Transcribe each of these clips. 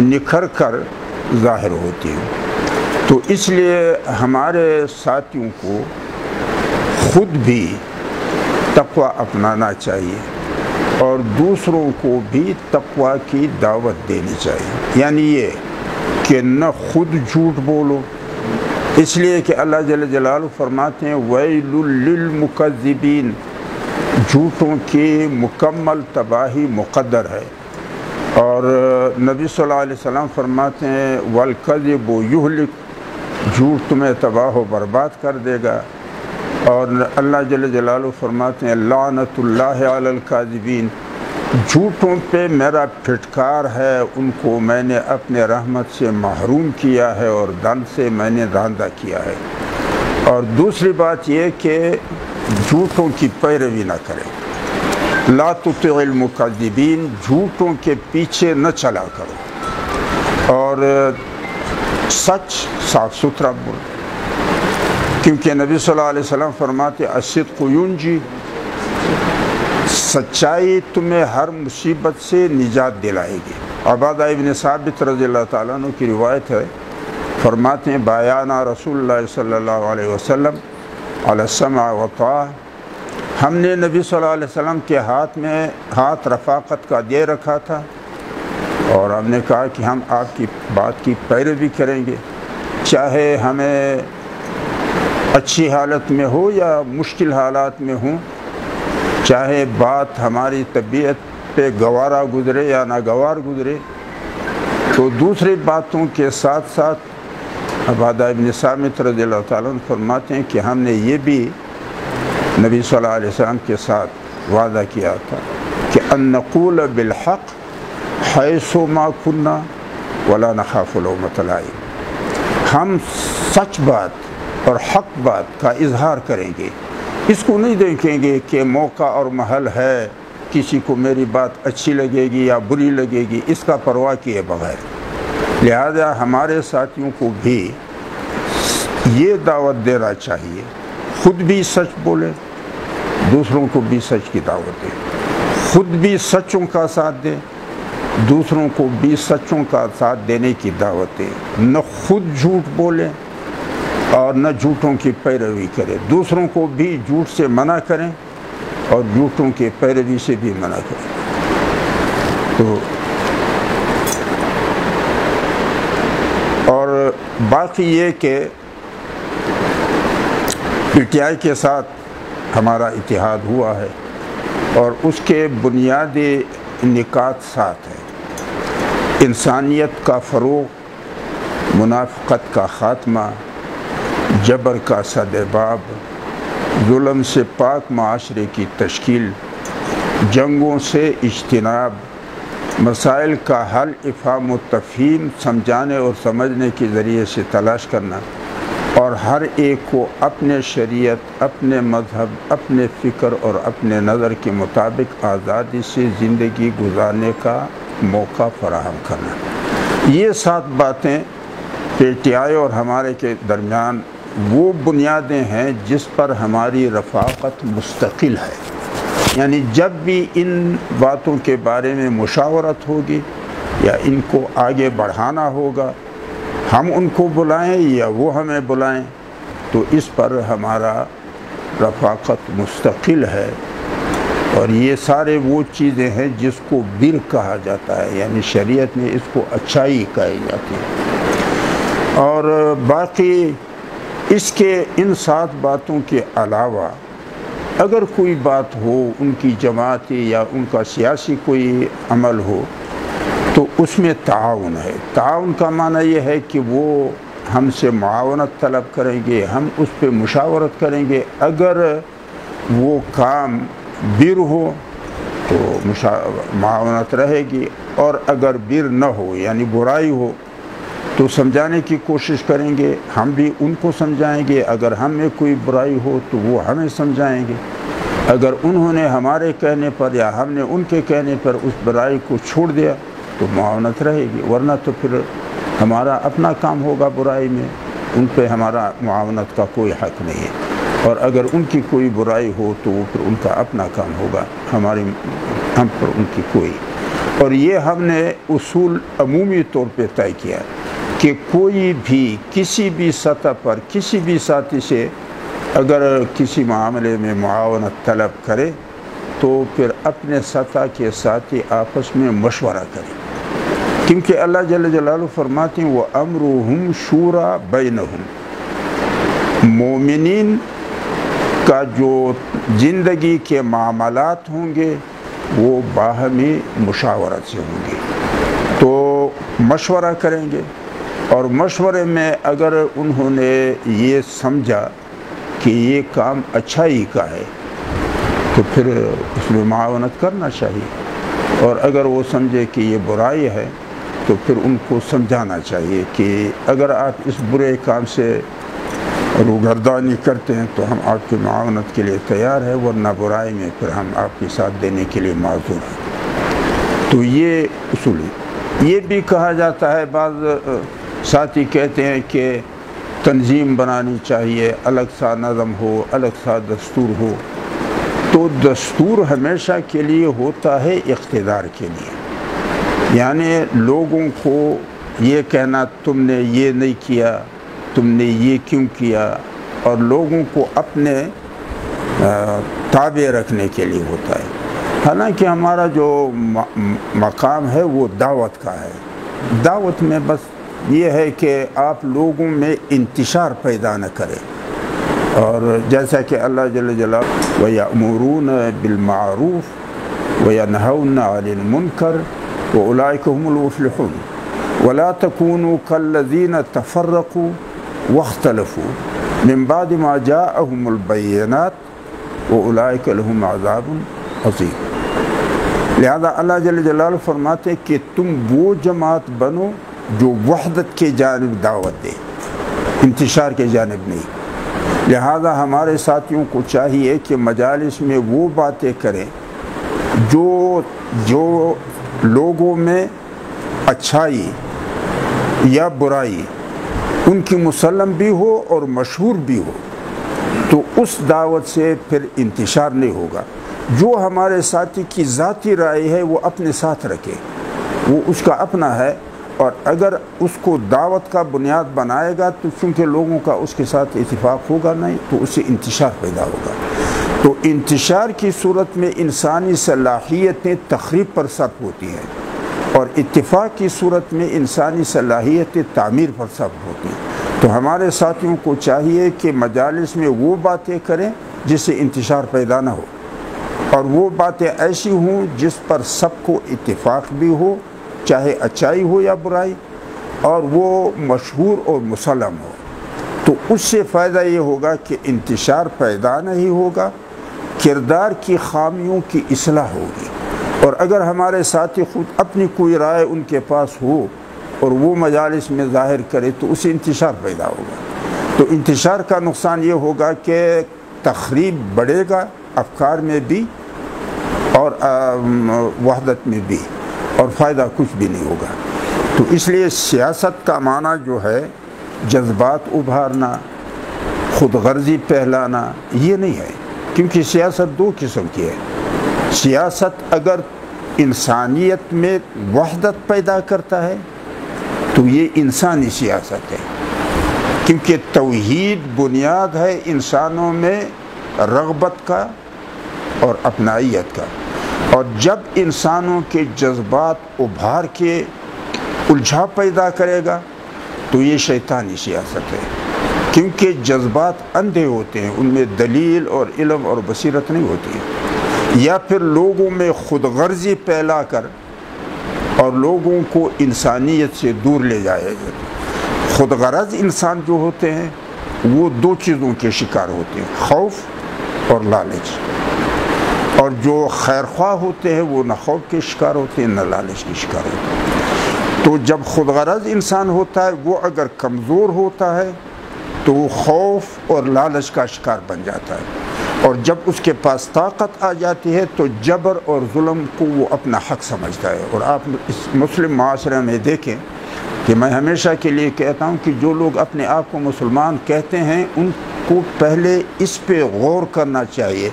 نکھر کر ظاہر ہوتی ہے۔ تو اس لیے ہمارے ساتھیوں کو خود بھی تقوی اپنانا چاہیے اور دوسروں کو بھی تقوی کی دعوت دینی چاہیے، یعنی یہ کہ نہ خود جھوٹ بولو، اس لیے کہ اللہ جل جلالہ فرماتے ہیں ویل للمکذبین، جھوٹوں کی مکمل تباہی مقدر ہے، اور نبی صلی اللہ علیہ وسلم فرماتے ہیں والکذب یہلک، جھوٹ تمہیں تباہ و برباد کر دے گا، اور اللہ جل جلالہ فرماتے ہیں لعنت اللہ علی الکاذبین، جھوٹوں پہ میرا پھٹکار ہے، ان کو میں نے اپنے رحمت سے محروم کیا ہے اور دن سے میں نے راندہ کیا ہے۔ اور دوسری بات یہ کہ جھوٹوں کی پیروی نہ کریں، لا تطع المکذبین، جھوٹوں کے پیچھے نہ چلا کرو، اور سچ صاف ستھرا بولو، کیونکہ نبی صلی اللہ علیہ وسلم فرماتے الصدق ینجی، سچائی تمہیں ہر مصیبت سے نجات دلائے گی۔ عبادہ ابن ثابت رضی اللہ تعالیٰ عنہ کی روایت ہے، فرماتے ہیں بایعنا رسول اللہ صلی اللہ علیہ وسلم علی السمع والطاعہ، ہم نے نبی صلی اللہ علیہ وسلم کے ہاتھ میں ہاتھ رفاقت کا دے رکھا تھا، اور ہم نے کہا کہ ہم آپ کی بات کی پیروی کریں گے، چاہے ہمیں اچھی حالت میں ہو یا مشکل حالات میں ہوں، چاہے بات ہماری طبیعت پہ گوارا گزرے یا ناگوار گزرے۔ تو دوسری باتوں کے ساتھ ساتھ عبادہ ابن ثابت رضی اللہ تعالیٰ عنہ فرماتے ہیں کہ ہم نے یہ بھی نبی صلی اللہ علیہ وسلم کے ساتھ وعدہ کیا تھا کہ ان نقول بالحق حیث ما کنا ولا نخاف لومۃ لائم، ہم سچ بات اور حق بات کا اظہار کریں گے، اس کو نہیں دیکھیں گے کہ موقع اور محل ہے، کسی کو میری بات اچھی لگے گی یا بری لگے گی، اس کا پرواہ کیے بغیر۔ لہذا ہمارے ساتھیوں کو بھی یہ دعوت دینا چاہیے، خود بھی سچ بولے، دوسروں کو بھی سچ کی دعوت دے، خود بھی سچوں کا ساتھ دے، دوسروں کو بھی سچوں کا ساتھ دینے کی دعوت دے، نہ خود جھوٹ بولے اور نہ جھوٹوں کی پیروی کرے، دوسروں کو بھی جھوٹ سے منع کریں اور جھوٹوں کی پیروی سے بھی منع کریں۔ تو اور باقی یہ کہ پی ٹی آئی کے ساتھ ہمارا اتحاد ہوا ہے اور اس کے بنیادی نکات ساتھ ہیں: انسانیت کا فروغ، منافقت کا خاتمہ، جبر کا سدباب، ظلم سے پاک معاشرے کی تشکیل، جنگوں سے اجتناب، مسائل کا حل افہام و تفہیم، سمجھانے اور سمجھنے کے ذریعے سے تلاش کرنا، اور ہر ایک کو اپنے شریعت، اپنے مذہب، اپنے فکر اور اپنے نظر کے مطابق آزادی سے زندگی گزارنے کا موقع فراہم کرنا۔ یہ 7 باتیں پی ٹی آئی اور ہمارے کے درمیان وہ بنیادیں ہیں جس پر ہماری رفاقت مستقل ہے، یعنی جب بھی ان باتوں کے بارے میں مشاورت ہوگی یا ان کو آگے بڑھانا ہوگا، ہم ان کو بلائیں یا وہ ہمیں بلائیں، تو اس پر ہمارا رفاقت مستقل ہے۔ اور یہ سارے وہ چیزیں ہیں جس کو بر کہا جاتا ہے، یعنی شریعت میں اس کو اچھائی کہی جاتی ہے۔ اور باقی اس کے ان 7 باتوں کے علاوہ اگر کوئی بات ہو، ان کی جماعتی یا ان کا سیاسی کوئی عمل ہو، تو اس میں تعاون ہے۔ تعاون کا معنی یہ ہے کہ وہ ہم سے معاونت طلب کریں گے، ہم اس پہ مشاورت کریں گے، اگر وہ کام بر ہو تو معاونت رہے گی، اور اگر بر نہ ہو یعنی برائی ہو تو سمجھانے کی کوشش کریں گے، ہم بھی ان کو سمجھائیں گے، اگر ہم میں کوئی برائی ہو تو وہ ہمیں سمجھائیں گے، اگر انہوں نے ہمارے کہنے پر یا ہم نے ان کے کہنے پر اس برائی کو چھوڑ دیا تو معاونت رہے گی، ورنہ تو پھر ہمارا اپنا کام ہوگا برائی میں، ان پہ ہمارا معاونت کا کوئی حق نہیں ہے، اور اگر ان کی کوئی برائی ہو تو وہ پھر ان کا اپنا کام ہوگا، ہم پر ان کی کوئی اور یہ ہم نے اصول عمومی طور پہ طے کیا کہ کوئی بھی کسی بھی سطح پر کسی بھی ساتھی سے اگر کسی معاملے میں معاونت طلب کرے تو پھر اپنے سطح کے ساتھی آپس میں مشورہ کریں، کیونکہ اللہ جل جلالہ فرماتے ہیں وَأَمْرُهُمْ شُورَى بَيْنَهُمْ، مومنین کا جو زندگی کے معاملات ہوں گے وہ باہمی مشاورت سے ہوں گے، تو مشورہ کریں گے، اور مشورے میں اگر انہوں نے یہ سمجھا کہ یہ کام اچھائی کا ہے تو پھر اس میں معاونت کرنا چاہیے، اور اگر وہ سمجھے کہ یہ برائی ہے تو پھر ان کو سمجھانا چاہیے کہ اگر آپ اس برے کام سے روگردانی کرتے ہیں تو ہم آپ کی معاونت کے لیے تیار ہیں، ورنہ برائی میں پھر ہم آپ کے ساتھ دینے کے لیے معذور ہیں۔ تو یہ اصول ہے۔ یہ بھی کہا جاتا ہے، بعض ساتھی کہتے ہیں کہ تنظیم بنانی چاہیے، الگ سا نظم ہو، الگ سا دستور ہو، تو دستور ہمیشہ کے لیے ہوتا ہے اقتدار کے لیے، یعنی لوگوں کو یہ کہنا تم نے یہ نہیں کیا، تم نے یہ کیوں کیا، اور لوگوں کو اپنے تابع رکھنے کے لیے ہوتا ہے۔ حالانکہ ہمارا جو مقام ہے وہ دعوت کا ہے، دعوت میں بس یہ ہے کہ آپ لوگوں میں انتشار پیدا نہ کریں، اور جیسا کہ اللہ جل جلالہ وَيَأْمُرُونَ بِالْمَعْرُوفِ وَيَنْهَوْنَ عَنِ الْمُنْكَرِ وَأُولَٰئِكَ هُمُ الْمُفْلِحُونَ وَلَا تَكُونُوا كَالَّذِينَ تَفَرَّقُوا وَاخْتَلَفُوا مِن بَعْدِ مَا جَاءَهُمُ الْبَيِّنَاتُ وَأُولَٰئِكَ لَهُمْ عَذَابٌ عَظِيمٌ۔ لہذا اللہ جل جلالہ فرماتے ہیں کہ تم وہ جماعت بنو جو وحدت کے جانب دعوت دے، انتشار کے جانب نہیں۔ لہذا ہمارے ساتھیوں کو چاہیے کہ مجالس میں وہ باتیں کریں جو لوگوں میں اچھائی یا برائی ان کی مسلم بھی ہو اور مشہور بھی ہو، تو اس دعوت سے پھر انتشار نہیں ہوگا۔ جو ہمارے ساتھی کی ذاتی رائے ہے وہ اپنے ساتھ رکھے، وہ اس کا اپنا ہے، اور اگر اس کو دعوت کا بنیاد بنائے گا تو چونکہ لوگوں کا اس کے ساتھ اتفاق ہوگا نہیں تو اس سے انتشار پیدا ہوگا۔ تو انتشار کی صورت میں انسانی صلاحیتیں تخریب پر صرف ہوتی ہیں، اور اتفاق کی صورت میں انسانی صلاحیتیں تعمیر پر صرف ہوتی ہیں۔ تو ہمارے ساتھیوں کو چاہیے کہ مجالس میں وہ باتیں کریں جس سے انتشار پیدا نہ ہو، اور وہ باتیں ایسی ہوں جس پر سب کو اتفاق بھی ہو، چاہے اچائی ہو یا برائی، اور وہ مشہور اور مسلم ہو۔ تو اس سے فائدہ یہ ہوگا کہ انتشار پیدا نہیں ہوگا، کردار کی خامیوں کی اصلاح ہوگی، اور اگر ہمارے ساتھی خود اپنی کوئی رائے ان کے پاس ہو اور وہ مجالس میں ظاہر کرے تو اس سے انتشار پیدا ہوگا۔ تو انتشار کا نقصان یہ ہوگا کہ تخریب بڑھے گا افکار میں بھی اور وحدت میں بھی، اور فائدہ کچھ بھی نہیں ہوگا۔ تو اس لیے سیاست کا معنی جو ہے جذبات ابھارنا، خود غرضی پھیلانا، یہ نہیں ہے، کیونکہ سیاست دو قسم کی ہے۔ سیاست اگر انسانیت میں وحدت پیدا کرتا ہے تو یہ انسانی سیاست ہے، کیونکہ توحید بنیاد ہے انسانوں میں رغبت کا اور اپنائیت کا، اور جب انسانوں کے جذبات ابھار کے الجھا پیدا کرے گا تو یہ شیطانی سیاست ہے، کیونکہ جذبات اندھے ہوتے ہیں، ان میں دلیل اور علم اور بصیرت نہیں ہوتی ہے، یا پھر لوگوں میں خود غرضی پھیلا کر اور لوگوں کو انسانیت سے دور لے جائے گا۔ خود غرض انسان جو ہوتے ہیں وہ دو چیزوں کے شکار ہوتے ہیں، خوف اور لالچ، اور جو خیرخواہ ہوتے ہیں وہ نہ خوف کے شکار ہوتے ہیں نہ لالچ کے شکار ہوتے ہیں۔ تو جب خود غرض انسان ہوتا ہے وہ اگر کمزور ہوتا ہے تو وہ خوف اور لالچ کا شکار بن جاتا ہے، اور جب اس کے پاس طاقت آ جاتی ہے تو جبر اور ظلم کو وہ اپنا حق سمجھتا ہے۔ اور آپ اس مسلم معاشرے میں دیکھیں کہ میں ہمیشہ کے لیے کہتا ہوں کہ جو لوگ اپنے آپ کو مسلمان کہتے ہیں ان کو پہلے اس پہ غور کرنا چاہیے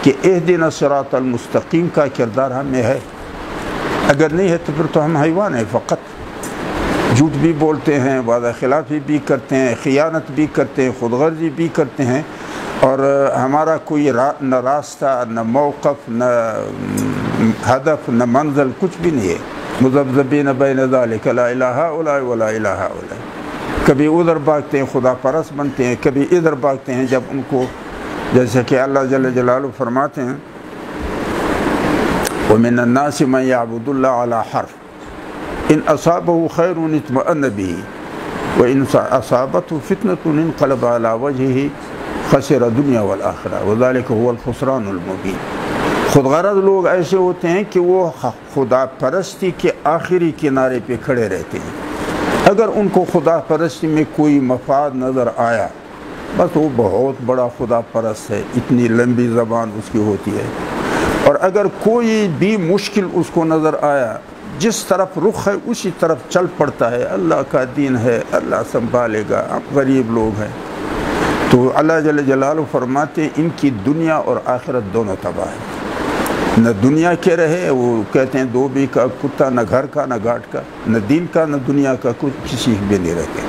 کہ اہدنا الصراط المستقیم کا کردار ہم میں ہے۔ اگر نہیں ہے تو پھر تو ہم حیوان ہیں فقط، جھوٹ بھی بولتے ہیں، وعدہ خلافی بھی کرتے ہیں، خیانت بھی کرتے ہیں، خود غرضی بھی کرتے ہیں، اور ہمارا کوئی نہ راستہ نہ موقف نہ ہدف نہ منزل کچھ بھی نہیں ہے، مذبذبین بین ذالک لا الہ الا ولا الہ الا، کبھی ادھر بھاگتے ہیں خدا پرست بنتے ہیں، کبھی ادھر بھاگتے ہیں جب ان کو، جیسے کہ اللہ جل جلالہ فرماتے ہیں وَمِنَ النَّاسِ مَن يَعْبُدُ اللَّهَ عَلَى حَرْفٍ إِنْ أَصَابَهُ خَيْرٌ اطْمَأَنَّ بِهِ وَإِنْ أَصَابَتْهُ فِتْنَةٌ انقلب عَلَى وَجْهِهِ خَسِرَ الدُّنْيَا وَالْآخِرَةَ وَذَلِكَ هُوَ الْخُسْرَانُ الْمُبِينُ۔ خود غرض لوگ ایسے ہوتے ہیں کہ وہ خدا پرستی کے آخری کنارے پہ کھڑے رہتے ہیں، اگر ان کو خدا پرستی میں کوئی مفاد نظر آیا بس وہ بہت بڑا خدا پرست ہے، اتنی لمبی زبان اس کی ہوتی ہے، اور اگر کوئی بھی مشکل اس کو نظر آیا جس طرف رخ ہے اسی طرف چل پڑتا ہے، اللہ کا دین ہے، اللہ سنبھالے گا، ہم غریب لوگ ہیں۔ تو اللہ جل جلالہ فرماتے ہیں ان کی دنیا اور آخرت دونوں تباہ ہے، نہ دنیا کے رہے، وہ کہتے ہیں دھوبی کا کتا، نہ گھر کا نہ گھاٹ کا، نہ دین کا نہ دنیا کا، کچھ کسی بھی نہیں رہتے۔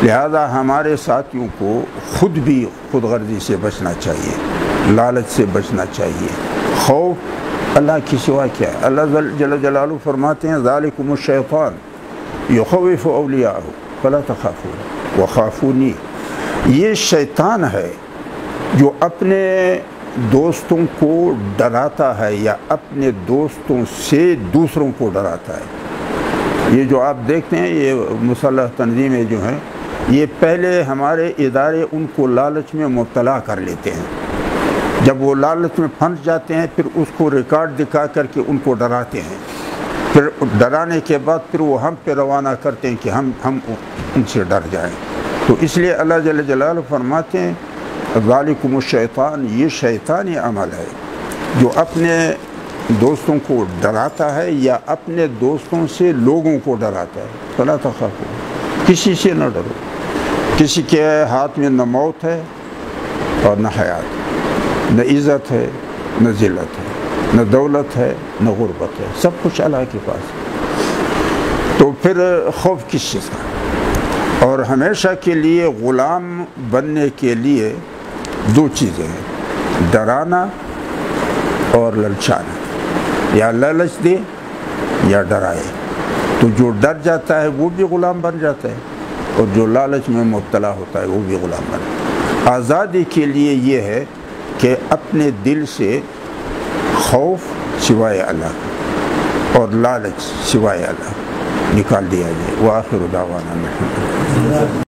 لہذا ہمارے ساتھیوں کو خود بھی خود غرضی سے بچنا چاہیے، لالچ سے بچنا چاہیے، خوف اللہ کی سوا کیا ہے؟ اللہ جل جلالہ فرماتے ہیں ذالکم الشیطان یخوف اولیاءہ فلا تخافوا وخافونی، یہ شیطان ہے جو اپنے دوستوں کو ڈراتا ہے یا اپنے دوستوں سے دوسروں کو ڈراتا ہے۔ یہ جو آپ دیکھتے ہیں یہ مسلح تنظیمیں جو ہیں، یہ پہلے ہمارے ادارے ان کو لالچ میں مبتلا کر لیتے ہیں، جب وہ لالچ میں پھنس جاتے ہیں پھر اس کو ریکارڈ دکھا کر کے ان کو ڈراتے ہیں، پھر ڈرانے کے بعد پھر وہ ہم پہ روانہ کرتے ہیں کہ ہم ان سے ڈر جائیں۔ تو اس لیے اللہ جل جلالہ فرماتے ہیں ذالکم الشیطان، یہ شیطانی عمل ہے جو اپنے دوستوں کو ڈراتا ہے یا اپنے دوستوں سے لوگوں کو ڈراتا ہے۔ فلا تخافوا، کسی سے نہ ڈرو، کسی کے ہاتھ میں نہ موت ہے اور نہ حیات، نہ عزت ہے نہ ذلت ہے، نہ دولت ہے نہ غربت ہے، سب کچھ اللہ کے پاس ہے۔ تو پھر خوف کس چیز کا؟ اور ہمیشہ کے لیے غلام بننے کے لیے دو چیزیں ہیں، ڈرانا اور للچانا، یا لالچ دے یا ڈرائے۔ تو جو ڈر جاتا ہے وہ بھی غلام بن جاتا ہے، اور جو لالچ میں مبتلا ہوتا ہے وہ بھی غلام بن جاتا ہے۔ آزادی کے لیے یہ ہے کہ اپنے دل سے خوف سوائے اللہ اور لالچ سوائے اللہ نکال دیا جائے۔ وآخر دعوانا الحمدللہ۔